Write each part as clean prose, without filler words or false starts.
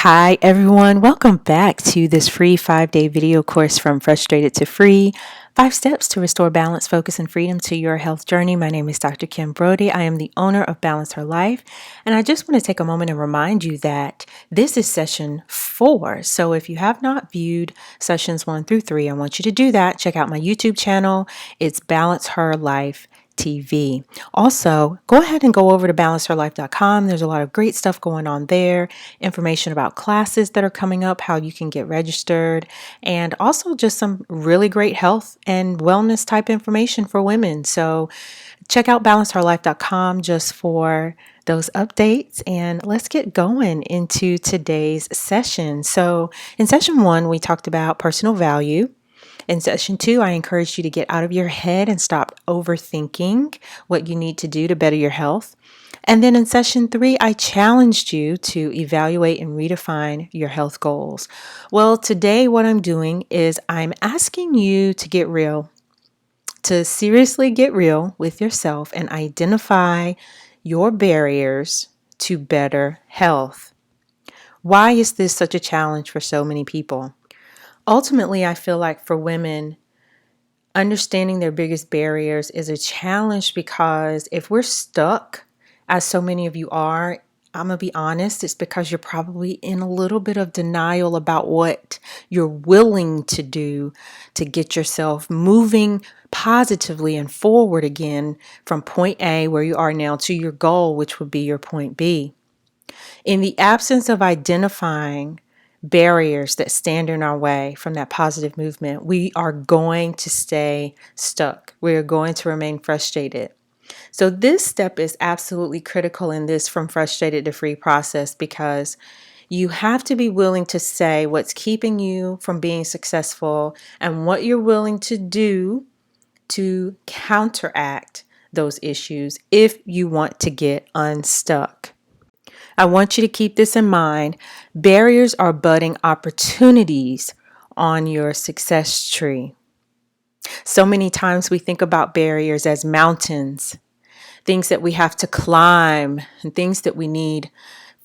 Hi everyone, welcome back to this free 5-day video course from Frustrated to Free, 5 steps to restore balance, focus, and freedom to your health journey. My name is Dr. Kim Brody. I am the owner of Balance Her Life, and I just want to take a moment and remind you that this is session 4. So if you have not viewed sessions 1 through 3, I want you to do that. Check out my YouTube channel. It's Balance Her Life TV. Also, go ahead and go over to balanceherlife.com. There's a lot of great stuff going on there, information about classes that are coming up, how you can get registered, and also just some really great health and wellness type information for women. So check out balanceherlife.com just for those updates, and let's get going into today's session. So in session 1, we talked about personal value. In session 2, I encouraged you to get out of your head and stop overthinking what you need to do to better your health. And then in session 3, I challenged you to evaluate and redefine your health goals. Well, today what I'm doing is I'm asking you to get real, to seriously get real with yourself and identify your barriers to better health. Why is this such a challenge for so many people? Ultimately, I feel like for women, understanding their biggest barriers is a challenge because if we're stuck, as so many of you are, I'm going to be honest, it's because you're probably in a little bit of denial about what you're willing to do to get yourself moving positively and forward again from point A, where you are now, to your goal, which would be your point B. In the absence of identifying barriers that stand in our way from that positive movement, we are going to stay stuck. We are going to remain frustrated. So this step is absolutely critical in this from frustrated to free process, because you have to be willing to say what's keeping you from being successful and what you're willing to do to counteract those issues if you want to get unstuck. I want you to keep this in mind. Barriers are budding opportunities on your success tree. So many times we think about barriers as mountains, things that we have to climb, and things that we need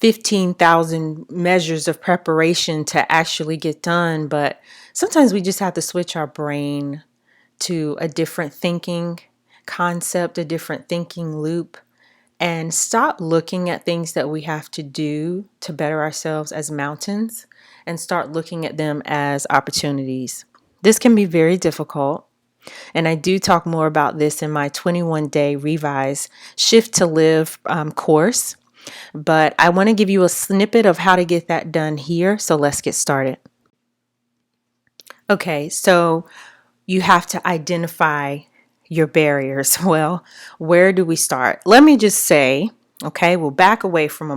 15,000 measures of preparation to actually get done. But sometimes we just have to switch our brain to a different thinking concept, a different thinking loop, and stop looking at things that we have to do to better ourselves as mountains and start looking at them as opportunities. This can be very difficult, and I do talk more about this in my 21-day Revise Shift to Live course, but I want to give you a snippet of how to get that done here, so let's get started. Okay, so you have to identify your barriers. Well, where do we start? Let me just say, okay, we'll back away from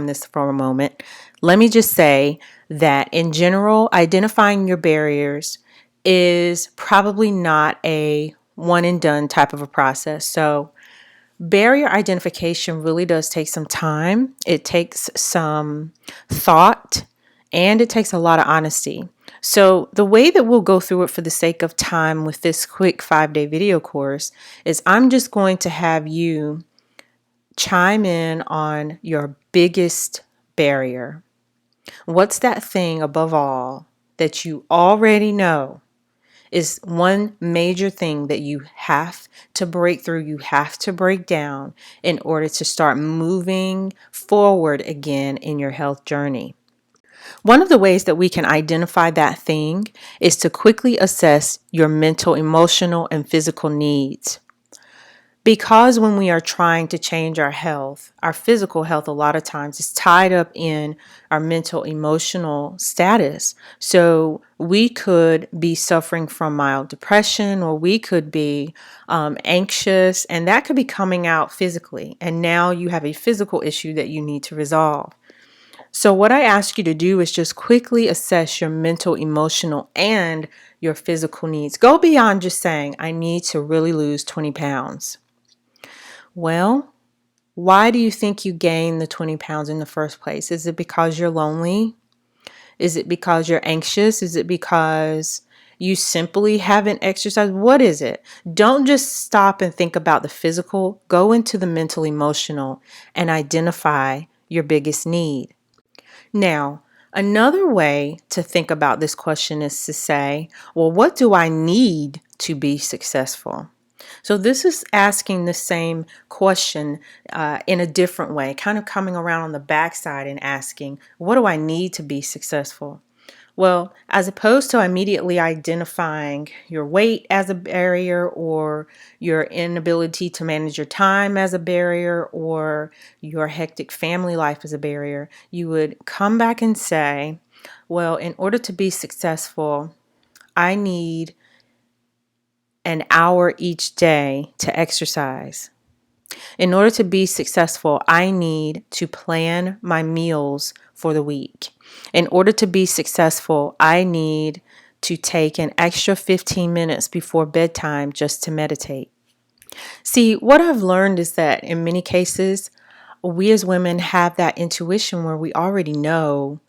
this for a moment. Let me just say that in general, identifying your barriers is probably not a one and done type of a process. So barrier identification really does take some time. It takes some thought, and it takes a lot of honesty. So the way that we'll go through it for the sake of time with this quick 5-day video course is I'm just going to have you chime in on your biggest barrier. What's that thing above all that you already know is one major thing that you have to break through, you have to break down in order to start moving forward again in your health journey? One of the ways that we can identify that thing is to quickly assess your mental, emotional, and physical needs. Because when we are trying to change our health, our physical health a lot of times is tied up in our mental, emotional status. So we could be suffering from mild depression, or we could be anxious, and that could be coming out physically. And now you have a physical issue that you need to resolve. So what I ask you to do is just quickly assess your mental, emotional, and your physical needs. Go beyond just saying, I need to really lose 20 pounds. Well, why do you think you gained the 20 pounds in the first place? Is it because you're lonely? Is it because you're anxious? Is it because you simply haven't exercised? What is it? Don't just stop and think about the physical. Go into the mental, emotional, and identify your biggest need. Now, Another way to think about this question is to say, well, what do I need to be successful? So this is asking the same question in a different way, kind of coming around on the backside and asking, what do I need to be successful? Well, as opposed to immediately identifying your weight as a barrier or your inability to manage your time as a barrier or your hectic family life as a barrier, you would come back and say, well, in order to be successful, I need an hour each day to exercise. In order to be successful, I need to plan my meals for the week. In order to be successful, I need to take an extra 15 minutes before bedtime just to meditate. See, what I've learned is that in many cases, we as women have that intuition where we already know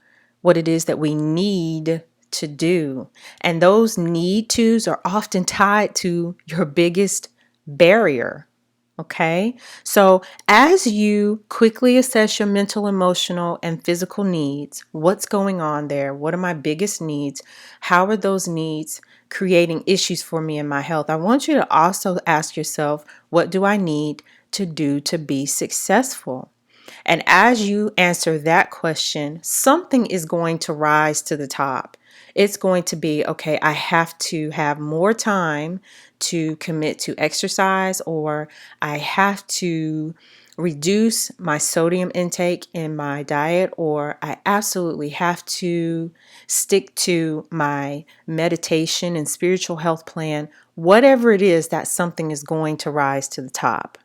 what it is that we need to do. And those need tos are often tied to your biggest barrier. Okay, so as you quickly assess your mental, emotional, and physical needs, what's going on there? What are my biggest needs? How are those needs creating issues for me in my health? I want you to also ask yourself, what do I need to do to be successful? And as you answer that question, something is going to rise to the top. It's going to be, okay, I have to have more time to commit to exercise, or I have to reduce my sodium intake in my diet, or I absolutely have to stick to my meditation and spiritual health plan. Whatever it is, that something is going to rise to the top.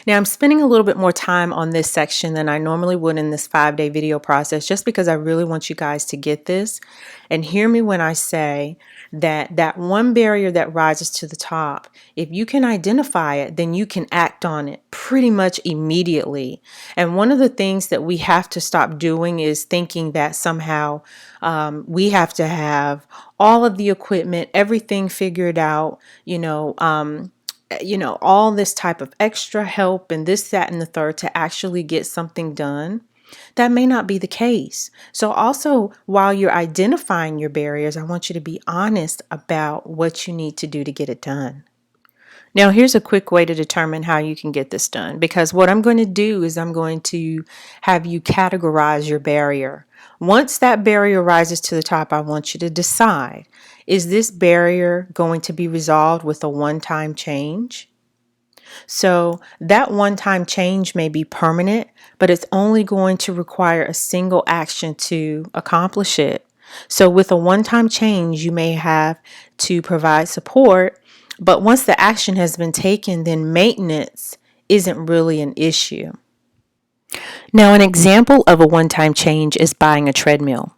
Now, I'm spending a little bit more time on this section than I normally would in this 5-day video process, just because I really want you guys to get this and hear me when I say that that one barrier that rises to the top, if you can identify it, then you can act on it pretty much immediately. And one of the things that we have to stop doing is thinking that somehow we have to have all of the equipment, everything figured out, all this type of extra help and this, that, and the third to actually get something done. That may not be the case. So also, while you're identifying your barriers, I want you to be honest about what you need to do to get it done. Now, here's a quick way to determine how you can get this done, because what I'm going to do is I'm going to have you categorize your barrier. Once that barrier rises to the top, I want you to decide, is this barrier going to be resolved with a one-time change? So that one-time change may be permanent, but it's only going to require a single action to accomplish it. So with a one-time change, you may have to provide support, but once the action has been taken, then maintenance isn't really an issue. Now, an example of a one-time change is buying a treadmill.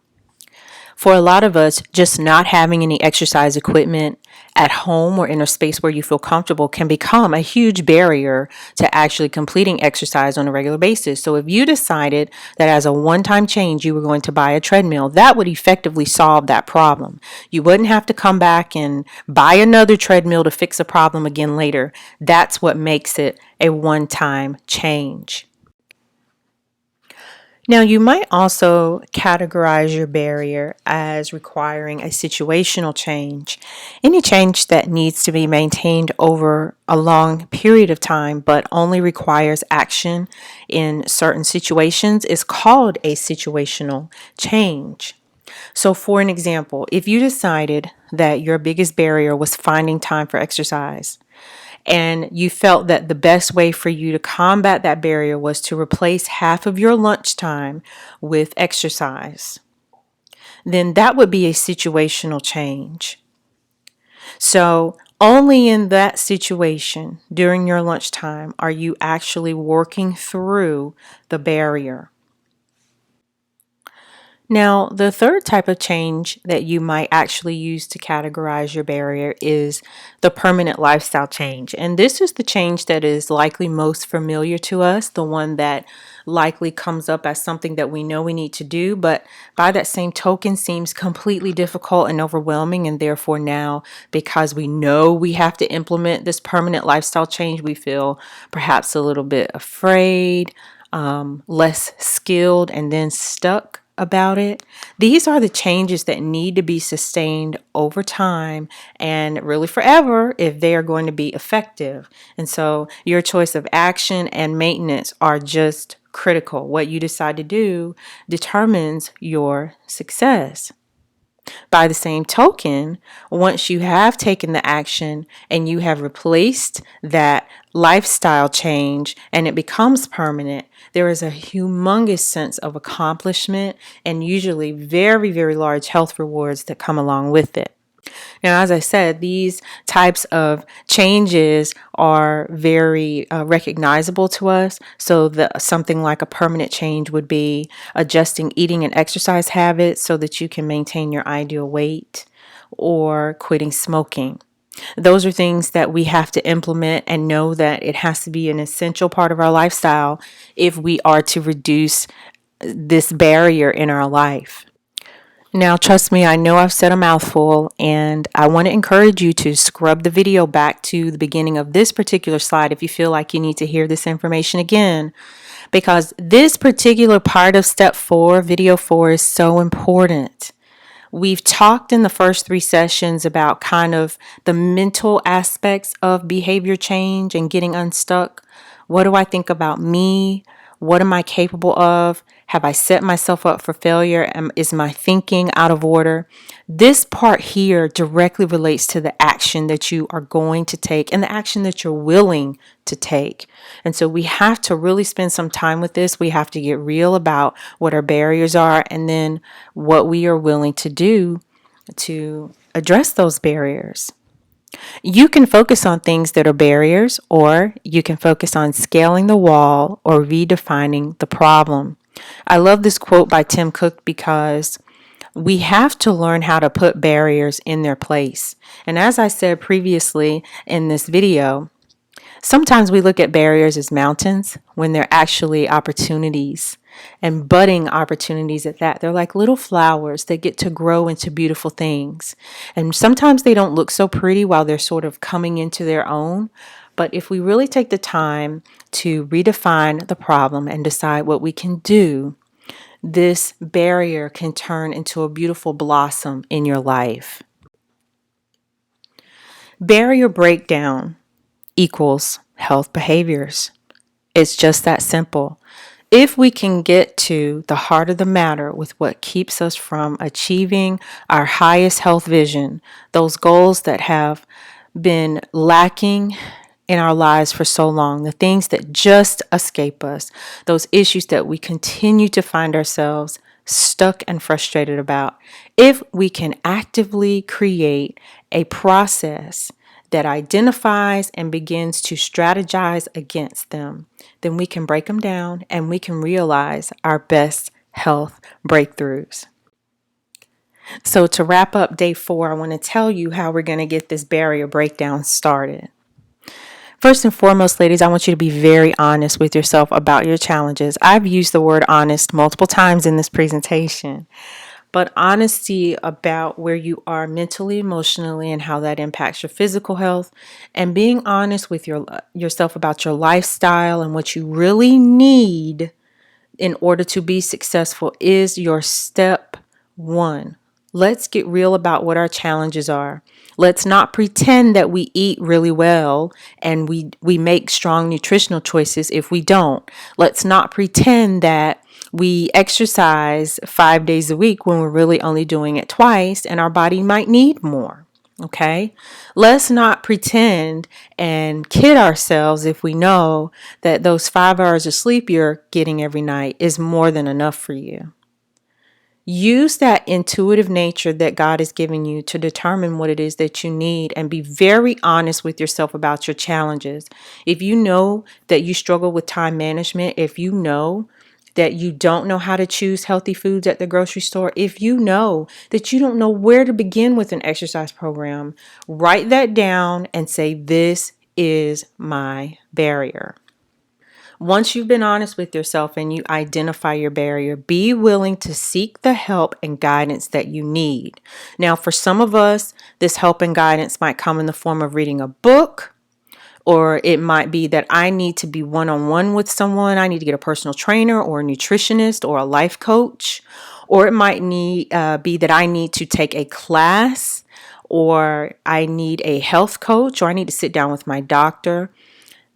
For a lot of us, just not having any exercise equipment at home or in a space where you feel comfortable can become a huge barrier to actually completing exercise on a regular basis. So if you decided that as a one-time change you were going to buy a treadmill, that would effectively solve that problem. You wouldn't have to come back and buy another treadmill to fix a problem again later. That's what makes it a one-time change. Now, you might also categorize your barrier as requiring a situational change. Any change that needs to be maintained over a long period of time but only requires action in certain situations is called a situational change. So, for an example, if you decided that your biggest barrier was finding time for exercise, and you felt that the best way for you to combat that barrier was to replace half of your lunchtime with exercise, then that would be a situational change. So only in that situation during your lunchtime are you actually working through the barrier. Now, the third type of change that you might actually use to categorize your barrier is the permanent lifestyle change. And this is the change that is likely most familiar to us, the one that likely comes up as something that we know we need to do, but by that same token seems completely difficult and overwhelming. And therefore now, because we know we have to implement this permanent lifestyle change, we feel perhaps a little bit afraid, less skilled, and then stuck. about it. These are the changes that need to be sustained over time and really forever if they are going to be effective. And so your choice of action and maintenance are just critical. What you decide to do determines your success. By the same token, once you have taken the action and you have replaced that lifestyle change and it becomes permanent, there is a humongous sense of accomplishment and usually very, very large health rewards that come along with it. Now, as I said, these types of changes are very recognizable to us. So something like a permanent change would be adjusting eating and exercise habits so that you can maintain your ideal weight, or quitting smoking. Those are things that we have to implement and know that it has to be an essential part of our lifestyle if we are to reduce this barrier in our life. Now, trust me, I know I've said a mouthful, and I want to encourage you to scrub the video back to the beginning of this particular slide if you feel like you need to hear this information again, because this particular part of step 4, video 4, is so important. We've talked in the first 3 sessions about kind of the mental aspects of behavior change and getting unstuck. What do I think about me? What am I capable of? Have I set myself up for failure? Is my thinking out of order? This part here directly relates to the action that you are going to take and the action that you're willing to take. And so we have to really spend some time with this. We have to get real about what our barriers are and then what we are willing to do to address those barriers. You can focus on things that are barriers, or you can focus on scaling the wall or redefining the problem. I love this quote by Tim Cook because we have to learn how to put barriers in their place. And as I said previously in this video, sometimes we look at barriers as mountains when they're actually opportunities, and budding opportunities at that. They're like little flowers that get to grow into beautiful things. And sometimes they don't look so pretty while they're sort of coming into their own. But if we really take the time to redefine the problem and decide what we can do, this barrier can turn into a beautiful blossom in your life. Barrier breakdown equals health behaviors. It's just that simple. If we can get to the heart of the matter with what keeps us from achieving our highest health vision, those goals that have been lacking in our lives for so long, the things that just escape us, those issues that we continue to find ourselves stuck and frustrated about, if we can actively create a process that identifies and begins to strategize against them, then we can break them down and we can realize our best health breakthroughs. So to wrap up day 4, I want to tell you how we're going to get this barrier breakdown started. First and foremost, ladies, I want you to be very honest with yourself about your challenges. I've used the word honest multiple times in this presentation. But honesty about where you are mentally, emotionally, and how that impacts your physical health, and being honest with yourself about your lifestyle and what you really need in order to be successful is your step 1. Let's get real about what our challenges are. Let's not pretend that we eat really well and we make strong nutritional choices if we don't. Let's not pretend that we exercise 5 days a week when we're really only doing it twice and our body might need more. Okay? Let's not pretend and kid ourselves if we know that those 5 hours of sleep you're getting every night is more than enough for you. Use that intuitive nature that God has given you to determine what it is that you need and be very honest with yourself about your challenges. If you know that you struggle with time management, if you know that you don't know how to choose healthy foods at the grocery store, if you know that you don't know where to begin with an exercise program, write that down and say, this is my barrier. Once you've been honest with yourself and you identify your barrier, be willing to seek the help and guidance that you need. Now, for some of us, this help and guidance might come in the form of reading a book, or it might be that I need to be one-on-one with someone. I need to get a personal trainer or a nutritionist or a life coach. Or it might be that I need to take a class, or I need a health coach, or I need to sit down with my doctor.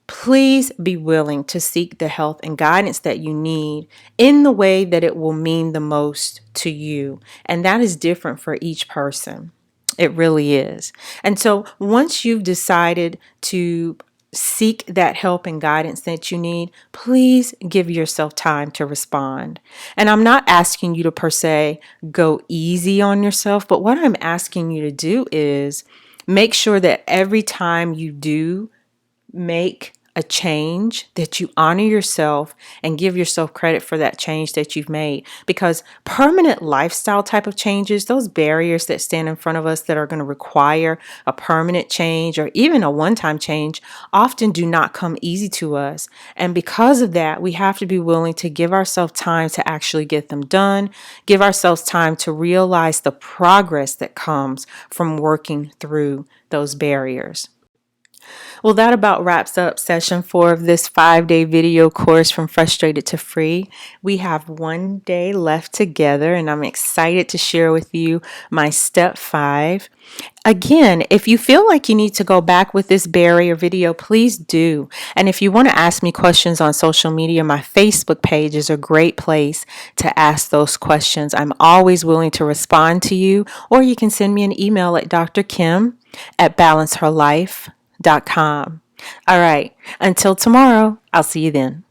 Please be willing to seek the help and guidance that you need in the way that it will mean the most to you. And that is different for each person. It really is. And so once you've decided to seek that help and guidance that you need, please give yourself time to respond. And I'm not asking you to per se go easy on yourself, but what I'm asking you to do is make sure that every time you do make a change, that you honor yourself and give yourself credit for that change that you've made. Because permanent lifestyle type of changes, those barriers that stand in front of us that are going to require a permanent change or even a one-time change, often do not come easy to us. And because of that, we have to be willing to give ourselves time to actually get them done, give ourselves time to realize the progress that comes from working through those barriers. Well, that about wraps up session 4 of this 5-day video course from frustrated to free. We have 1 day left together, and I'm excited to share with you my step 5. Again, if you feel like you need to go back with this barrier video, please do. And if you want to ask me questions on social media, my Facebook page is a great place to ask those questions. I'm always willing to respond to you, or you can send me an email at drkim@balanceherlife.com. All right. Until tomorrow, I'll see you then.